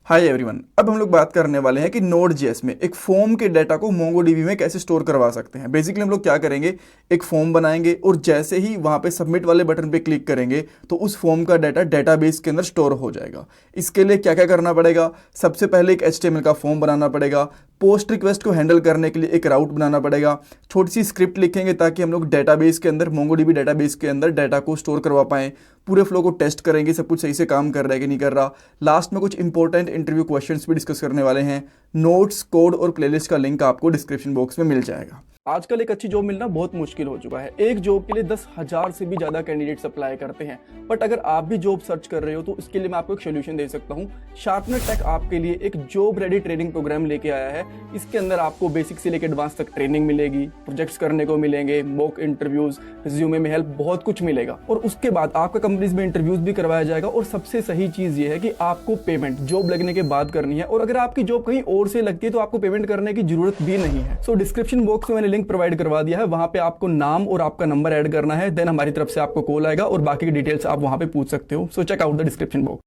Hi everyone, अब हम लोग बात करने वाले हैं कि Node.js में एक फॉर्म के डाटा को MongoDB में कैसे स्टोर करवा सकते हैं। बेसिकली हम लोग क्या करेंगे, एक फॉर्म बनाएंगे और जैसे ही वहाँ पे सबमिट वाले बटन पे क्लिक करेंगे तो उस फॉर्म का डाटा डेटाबेस के अंदर स्टोर हो जाएगा। इसके लिए क्या क्या करना पड़ेगा, सबसे पहले एक HTML का फॉर्म बनाना पड़ेगा, पोस्ट रिक्वेस्ट को हैंडल करने के लिए एक राउट बनाना पड़ेगा, छोटी सी स्क्रिप्ट लिखेंगे ताकि हम लोग डेटाबेस के अंदर MongoDB डेटाबेस के अंदर डाटा को स्टोर करवा पाएँ, पूरे फ्लो को टेस्ट करेंगे सब कुछ सही से काम कर रहा है कि नहीं कर रहा। लास्ट में कुछ इंपॉर्टेंट इंटरव्यू क्वेश्चंस भी डिस्कस करने वाले हैं। नोट्स, कोड और प्लेलिस्ट का लिंक आपको डिस्क्रिप्शन बॉक्स में मिल जाएगा। आजकल एक अच्छी जॉब मिलना बहुत मुश्किल हो चुका है। एक जॉब के लिए 10,000 से भी ज्यादा कैंडिडेट्स अप्लाई करते हैं। बट अगर आप भी जॉब सर्च कर रहे हो तो इसके लिए मैं आपको एक सोल्यूशन दे सकता हूँ। शार्पनर टेक आपके लिए एक जॉब रेडी ट्रेनिंग प्रोग्राम लेके आया है। इसके अंदर आपको बेसिक से लेकर एडवांस तक ट्रेनिंग मिलेगी, प्रोजेक्ट्स करने को मिलेंगे, मॉक इंटरव्यूज, रिज्यूमे में हेल्प, बहुत कुछ मिलेगा। और उसके बाद आपका कंपनीज में इंटरव्यूज भी करवाया जाएगा। और सबसे सही चीज ये है कि आपको पेमेंट जॉब लगने के बाद करनी है। और अगर आपकी जॉब कहीं और से लगती है तो आपको पेमेंट करने की जरूरत भी नहीं है। सो डिस्क्रिप्शन बॉक्स में मैंने लिंक प्रोवाइड करवा दिया है, वहां पे आपको नाम और आपका नंबर ऐड करना है। देन हमारी तरफ से आपको कॉल आएगा और बाकी की डिटेल्स आप वहां पे पूछ सकते हो। So check out the description box.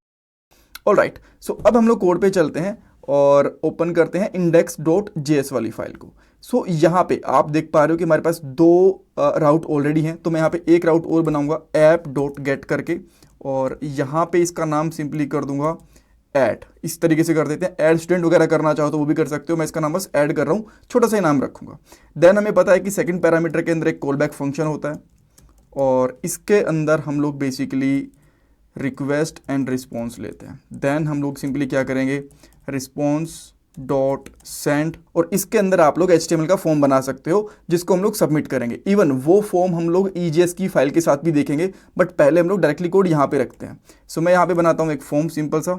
Alright, so अब हम लोग कोड पे चलते हैं और ओपन करते हैं index.js वाली फाइल को। सो यहाँ पे आप देख पा रहे हो कि हमारे पास दो राउट ऑलरेडी हैं। तो मैं यहाँ पे एक राउट और बनाऊंगा app.get करके, और यहाँ पे इसका नाम सिंपली कर दूंगा ऐड। इस तरीके से कर देते हैं। ऐड स्टूडेंट वगैरह करना चाहो तो वो भी कर सकते हो। मैं इसका नाम बस ऐड कर रहा हूँ, छोटा सा ही नाम रखूंगा। देन हमें पता है कि सेकंड पैरामीटर के अंदर एक कॉल बैक फंक्शन होता है, और इसके अंदर हम लोग बेसिकली रिक्वेस्ट एंड रिस्पॉन्स लेते हैं। देन हम लोग सिंपली क्या करेंगे, रिस्पॉन्स डॉट सेंड, और इसके अंदर आप लोग HTML का फॉर्म बना सकते हो जिसको हम लोग सबमिट करेंगे। इवन वो फॉर्म हम लोग EJS की फाइल के साथ भी देखेंगे, बट पहले हम लोग डायरेक्टली कोड यहाँ पे रखते हैं। सो मैं यहाँ पे बनाता हूँ एक फॉर्म सिंपल सा,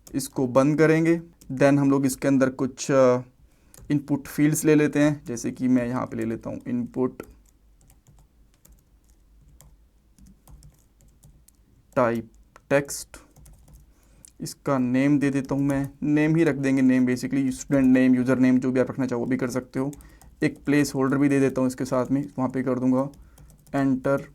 इसको बंद करेंगे। देन हम लोग इसके अंदर कुछ इनपुट फील्ड्स ले लेते हैं, जैसे कि मैं यहाँ पे ले लेता हूँ इनपुट टाइप टेक्स्ट। इसका नेम दे देता हूँ, मैं नेम ही रख देंगे। Name basically student name, user name, जो भी आप रखना चाहो वो भी कर सकते हो। एक प्लेस होल्डर भी दे देता हूँ इसके साथ में, वहाँ पे कर दूंगा एंटर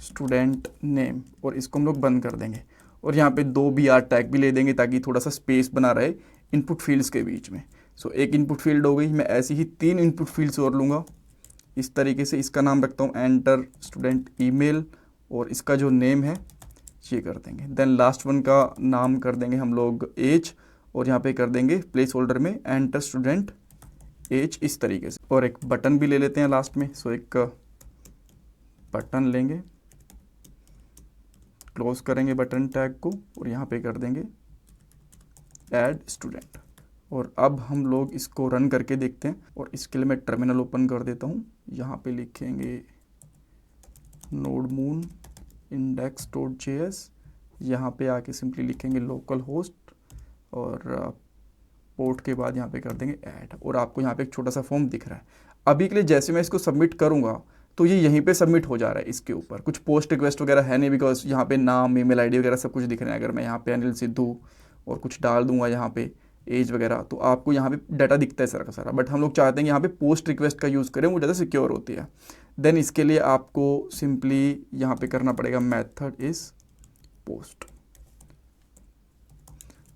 स्टूडेंट नेम, और इसको हम लोग बंद कर देंगे। और यहाँ पे 2 BR टैग भी ले देंगे ताकि थोड़ा सा स्पेस बना रहे इनपुट फील्ड्स के बीच में। सो एक इनपुट फील्ड हो गई। मैं ऐसी ही 3 इनपुट फील्ड्स और लूँगा इस तरीके से। इसका नाम रखता हूँ एंटर स्टूडेंट ईमेल, और इसका जो नेम है ये कर देंगे। देन लास्ट वन का नाम कर देंगे हम लोग एज, और यहाँ पे कर देंगे प्लेस होल्डर में एंटर स्टूडेंट एज, इस तरीके से। और एक बटन भी ले लेते हैं लास्ट में। सो एक बटन लेंगे, क्लोज करेंगे बटन टैग को, और यहाँ पे कर देंगे ऐड स्टूडेंट। और अब हम लोग इसको रन करके देखते हैं। और इसके लिए मैं टर्मिनल ओपन कर देता हूँ। यहाँ पे लिखेंगे nodemon index.js, यहाँ पे आके सिंपली लिखेंगे लोकल होस्ट, और पोर्ट के बाद यहाँ पे कर देंगे ऐड। और आपको यहाँ पे एक छोटा सा फॉर्म दिख रहा है। अभी के लिए जैसे मैं इसको सबमिट करूँगा तो ये यहीं पे सबमिट हो जा रहा है। इसके ऊपर कुछ पोस्ट रिक्वेस्ट वगैरह है नहीं, बिकॉज यहाँ पे नाम, ईमेल आईडी वगैरह सब कुछ दिख रहे हैं। अगर मैं यहाँ पे अनिल सिद्धू और कुछ डाल दूंगा यहाँ पे एज वगैरह, तो आपको यहाँ पे डाटा दिखता है सारा का सारा। बट हम लोग चाहते हैं कि यहाँ पे पोस्ट रिक्वेस्ट का यूज़ करें, वो ज़्यादा सिक्योर होती है। देन इसके लिए आपको सिंपली यहाँ पे करना पड़ेगा मेथड इज पोस्ट।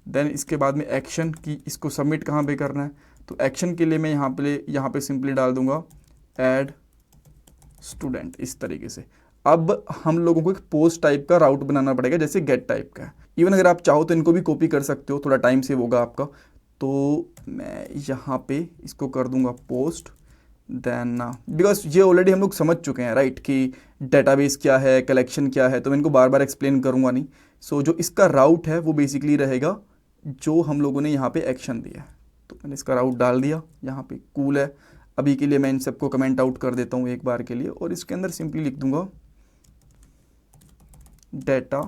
देन इसके बाद में एक्शन की, इसको सबमिट कहाँ पे करना है, तो एक्शन के लिए मैं यहाँ पे सिंपली डाल दूंगा ऐड स्टूडेंट, इस तरीके से। अब हम लोगों को एक पोस्ट टाइप का राउट बनाना पड़ेगा, जैसे गेट टाइप का है। इवन अगर आप चाहो तो इनको भी कॉपी कर सकते हो, थोड़ा टाइम सेव होगा आपका। तो मैं यहाँ पे इसको कर दूंगा पोस्ट। देन बिकॉज ये ऑलरेडी हम लोग समझ चुके हैं राइट, कि डेटाबेस क्या है, कलेक्शन क्या है, तो मैं इनको बार बार एक्सप्लेन करूँगा नहीं। सो जो इसका राउट है वो बेसिकली रहेगा जो हम लोगों ने यहाँ पे एक्शन दिया है। तो मैंने इसका राउट डाल दिया यहाँ पे, कूल है। अभी के लिए मैं इन सबको कमेंट आउट कर देता हूँ एक बार के लिए, और इसके अंदर सिंपली लिख दूंगा डेटा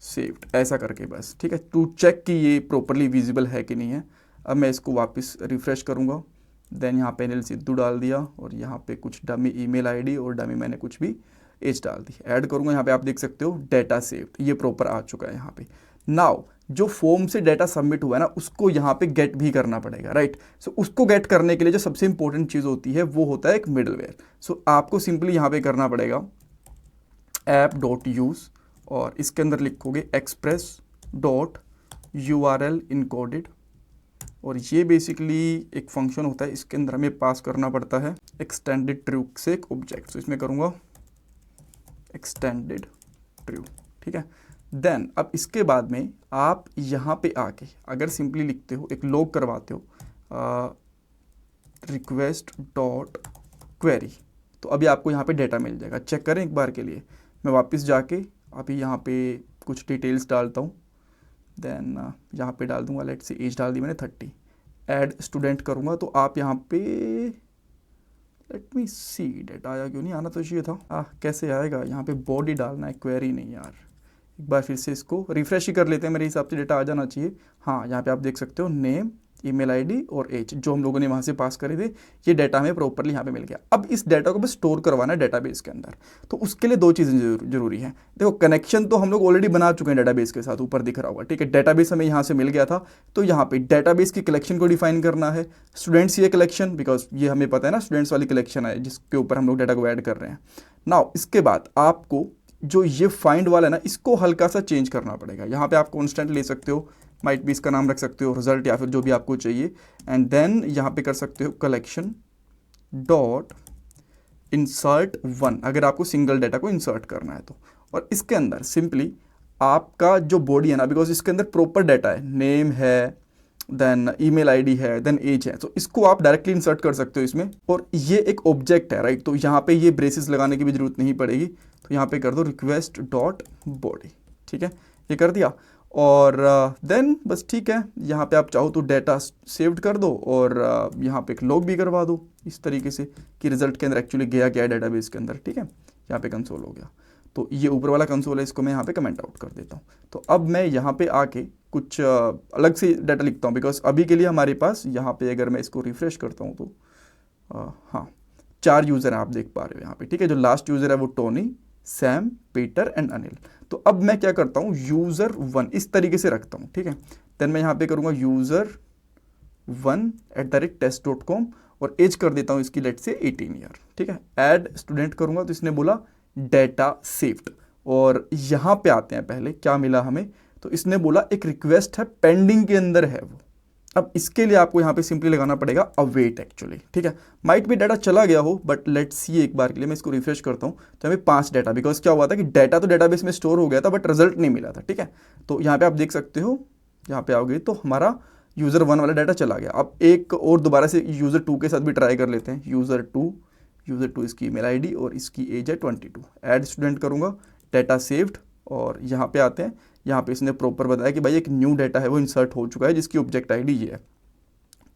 सेव्ड, ऐसा करके बस, ठीक है, टू चेक कि ये प्रॉपरली विजिबल है कि नहीं है। अब मैं इसको वापस रिफ्रेश करूँगा। देन यहाँ पे अनिल सिद्धू डाल दिया, और यहाँ पे कुछ डमी ईमेल आईडी और डमी मैंने कुछ भी एज डाल दी, ऐड करूँगा। यहाँ पे आप देख सकते हो डेटा सेव्ड, ये प्रॉपर आ चुका है यहाँ पे। नाउ जो फॉर्म से डाटा सबमिट हुआ है ना, उसको यहाँ पे गेट भी करना पड़ेगा राइट। सो उसको गेट करने के लिए जो सबसे इंपॉर्टेंट चीज़ होती है वो होता है एक मिडलवेयर। सो आपको सिंपली यहाँ पे करना पड़ेगा app.use, और इसके अंदर लिखोगे express डॉट URL इनकोडेड, और ये बेसिकली एक फंक्शन होता है, इसके अंदर हमें पास करना पड़ता है एक्सटेंडेड ट्रू से एक ऑब्जेक्ट। तो इसमें करूँगा एक्सटेंडेड ट्रू, ठीक है। देन अब इसके बाद में आप यहाँ पे आके अगर सिंपली लिखते हो, एक लॉग करवाते हो रिक्वेस्ट डॉट क्वेरी, तो अभी आपको यहाँ पे डेटा मिल जाएगा। चेक करें एक बार के लिए। मैं वापस जाके अभी यहाँ पे कुछ डिटेल्स डालता हूँ, देन यहाँ पे डाल दूँगा, लेट्स से एज डाल दी मैंने 30, ऐड स्टूडेंट करूँगा तो आप यहाँ पे लेट मी सी डेटा आया, क्यों नहीं आना तो चाहिए था। कैसे आएगा, यहाँ पे बॉडी डालना है, क्वेरी नहीं यार। एक बार फिर से इसको रिफ्रेश ही कर लेते हैं, मेरे हिसाब से डेटा आ जाना चाहिए। हाँ, यहाँ पे आप देख सकते हो नेम, ईमेल आईडी और एज, जो हम लोगों ने वहाँ से पास करे थे, ये डेटा हमें प्रॉपरली यहाँ पे मिल गया। अब इस डेटा को बस स्टोर करवाना है डेटाबेस के अंदर, तो उसके लिए दो चीज़ें जरूरी हैं। देखो, कनेक्शन तो हम लोग ऑलरेडी बना चुके हैं डेटाबेस के साथ, ऊपर दिख रहा होगा, ठीक है। डेटाबेस हमें यहाँ से मिल गया था, तो यहाँ पे डेटाबेस की कलेक्शन को डिफाइन करना है। स्टूडेंट्स ये कलेक्शन, बिकॉज ये हमें पता है ना स्टूडेंट्स वाली कलेक्शन है जिसके ऊपर हम लोग डेटा को ऐड कर रहे हैं। नाउ इसके बाद आपको जो ये फाइंड वाला है ना, इसको हल्का सा चेंज करना पड़ेगा। यहाँ पे आप कॉन्स्टेंट ले सकते हो, माइट भी इसका नाम रख सकते हो रिजल्ट, या फिर जो भी आपको चाहिए। एंड देन यहाँ पे कर सकते हो कलेक्शन डॉट इंसर्ट 1, अगर आपको सिंगल डाटा को इंसर्ट करना है तो। और इसके अंदर सिंपली आपका जो बॉडी है ना, बिकॉज इसके अंदर प्रॉपर डाटा है, नेम है, देन ईमेल आईडी है, देन एज है, तो इसको आप डायरेक्टली इंसर्ट कर सकते हो इसमें। और ये एक ऑब्जेक्ट है, राइट, तो यहाँ पे ये ब्रेसेस लगाने की भी जरूरत नहीं पड़ेगी। तो यहाँ पे कर दो रिक्वेस्ट डॉट बॉडी, ठीक है, ये कर दिया। और देन बस ठीक है, यहाँ पे आप चाहो तो डेटा सेव्ड कर दो और यहाँ पे एक लॉग भी करवा दो इस तरीके से कि रिजल्ट के अंदर एक्चुअली गया क्या है डेटाबेस के अंदर, ठीक है। यहाँ पे कंसोल हो गया, तो ये ऊपर वाला कंसोल है, इसको मैं यहाँ पे कमेंट आउट कर देता हूँ। तो अब मैं यहाँ पे आके कुछ अलग से डाटा लिखता हूँ, बिकॉज अभी के लिए हमारे पास यहाँ पे अगर मैं इसको रिफ्रेश करता हूँ तो हाँ 4 यूज़र हैं, आप देख पा रहे हो यहाँ पे, ठीक है। जो लास्ट यूज़र है वो Tony, Sam, Peter and Anil. तो अब मैं क्या करता हूँ, यूज़र 1 इस तरीके से रखता हूँ, ठीक है। देन मैं यहाँ पे करूँगा user1@test.com और एज कर देता हूँ इसकी लेट से 18 ईयर, ठीक है। ऐड स्टूडेंट करूँगा तो इसने बोला डेटा सेव्ड, और यहाँ पे आते हैं पहले क्या मिला हमें, तो इसने बोला एक रिक्वेस्ट है पेंडिंग के अंदर है वो। अब इसके लिए आपको यहाँ पे सिंपली लगाना पड़ेगा अवेट एक्चुअली, ठीक है। माइट भी डाटा चला गया हो, बट लेट्स सी एक बार के लिए मैं इसको रिफ्रेश करता हूँ तो हमें 5 डाटा, बिकॉज क्या हुआ था कि डाटा तो डेटाबेस में स्टोर हो गया था बट रिजल्ट नहीं मिला था, ठीक है। तो यहाँ पे आप देख सकते हो, यहाँ पे आओगे तो हमारा यूज़र 1 वाला डाटा चला गया। अब एक और दोबारा से यूज़र 2 के साथ भी ट्राई कर लेते हैं। यूज़र 2 इसकी ईमेल आईडी और इसकी एज है 22। ऐड स्टूडेंट करूँगा, डाटा सेव्ड, और यहाँ पे आते हैं। यहाँ पे इसने प्रॉपर बताया कि भाई एक न्यू डाटा है वो इंसर्ट हो चुका है जिसकी ऑब्जेक्ट आईडी ये है।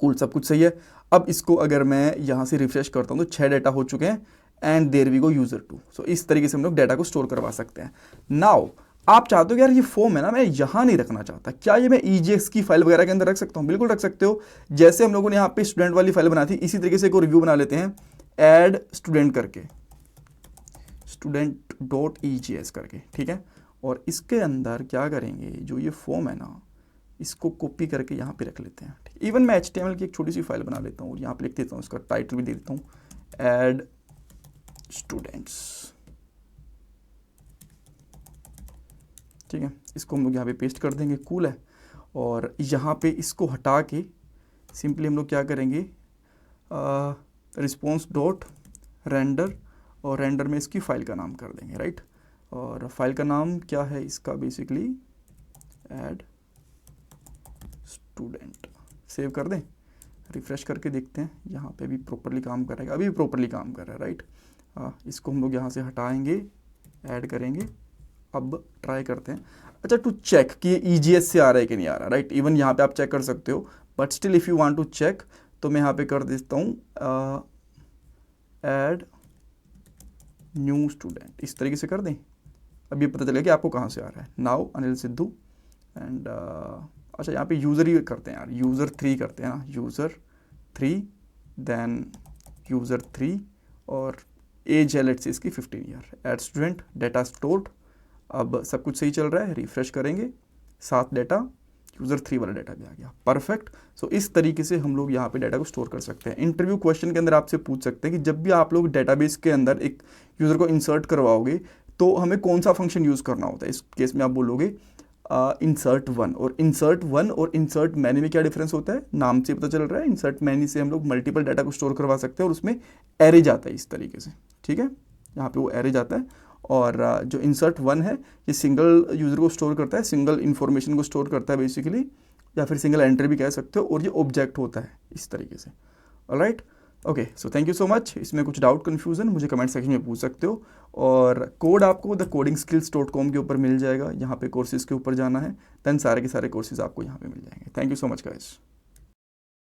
कूल, सब कुछ सही है। अब इसको अगर मैं यहाँ से रिफ्रेश करता हूँ तो 6 डाटा हो चुके हैं, and there we go user 2। So इस तरीके से हम लोग डाटा को स्टोर करवा सकते हैं। नाउ आप चाहते हो कि यार ये फॉर्म है ना, मैं यहाँ नहीं रखना चाहता, क्या ये मैं EJS की फाइल वगैरह के अंदर रख सकता हूँ? बिल्कुल रख सकते हो। जैसे हम लोगों ने यहाँ पे स्टूडेंट वाली फाइल बनाई थी, इसी तरीके से एक रिव्यू बना लेते हैं, ऐड स्टूडेंट करके, student.EJS करके, ठीक है। और इसके अंदर क्या करेंगे, जो ये फॉर्म है ना, इसको कॉपी करके यहाँ पे रख लेते हैं। ठीक, इवन मैं HTML की एक छोटी सी फाइल बना लेता हूँ और यहाँ पे लिख देता हूँ, इसका टाइटल भी दे देता हूँ, ऐड स्टूडेंट्स, ठीक है। इसको हम लोग यहाँ पे पेस्ट कर देंगे, कूल है। और यहाँ पे इसको हटा के सिंपली हम लोग क्या करेंगे, रिस्पॉन्स डॉट रेंडर, और रेंडर में इसकी फ़ाइल का नाम कर देंगे, राइट। और फाइल का नाम क्या है इसका, बेसिकली ऐड स्टूडेंट। सेव कर दें, रिफ्रेश करके देखते हैं यहाँ पे भी प्रॉपरली काम करेगा। अभी भी प्रॉपरली काम कर रहा है, राइट। इसको हम लोग यहाँ से हटाएंगे, ऐड करेंगे। अब ट्राई करते हैं, अच्छा, टू चेक कि ये EJS से आ रहा है कि नहीं आ रहा, राइट। इवन यहाँ पे आप चेक कर सकते हो, but still if you want to check तो मैं यहाँ पे कर देता हूँ ऐड न्यू स्टूडेंट, इस तरीके से कर दें। अब ये पता चलेगा कि आपको कहाँ से आ रहा है। नाउ अनिल सिद्धू एंड अच्छा, यहाँ पे यूज़र ही करते हैं यार, यूज़र 3 करते हैं ना, यूज़र 3, देन यूज़र 3 और एज है लेट्स से इसकी 15 year. Add student, data stored. अब सब कुछ सही चल रहा है, रिफ्रेश करेंगे, 7 डाटा, यूज़र 3 वाला डाटा भी आ गया, परफेक्ट। सो इस तरीके से हम लोग यहाँ पे डाटा को स्टोर कर सकते हैं। इंटरव्यू क्वेश्चन के अंदर आपसे पूछ सकते हैं कि जब भी आप लोग डेटाबेस के अंदर एक यूज़र को इंसर्ट करवाओगे तो हमें कौन सा फंक्शन यूज़ करना होता है। इस केस में आप बोलोगे इंसर्ट वन। और इंसर्ट मैनी में क्या डिफरेंस होता है, नाम से पता चल रहा है। इंसर्ट मैनी से हम लोग मल्टीपल डाटा को स्टोर करवा सकते हैं और उसमें एरे जाता है इस तरीके से, ठीक है, यहाँ पे वो एरे जाता है। और जो इंसर्ट वन है ये सिंगल यूज़र को स्टोर करता है, सिंगल इन्फॉर्मेशन को स्टोर करता है बेसिकली, या फिर सिंगल एंट्री भी कह सकते हो, और ये ऑब्जेक्ट होता है इस तरीके से। Alright, okay, so thank you so much. इसमें कुछ डाउट कन्फ्यूज़न मुझे कमेंट सेक्शन में पूछ सकते हो, और कोड आपको thecodingskills.com के ऊपर मिल जाएगा, यहाँ पे कोर्सेज़ के ऊपर जाना है, देन सारे के सारे कोर्सेज़ आपको यहाँ पे मिल जाएंगे। Thank you so much guys.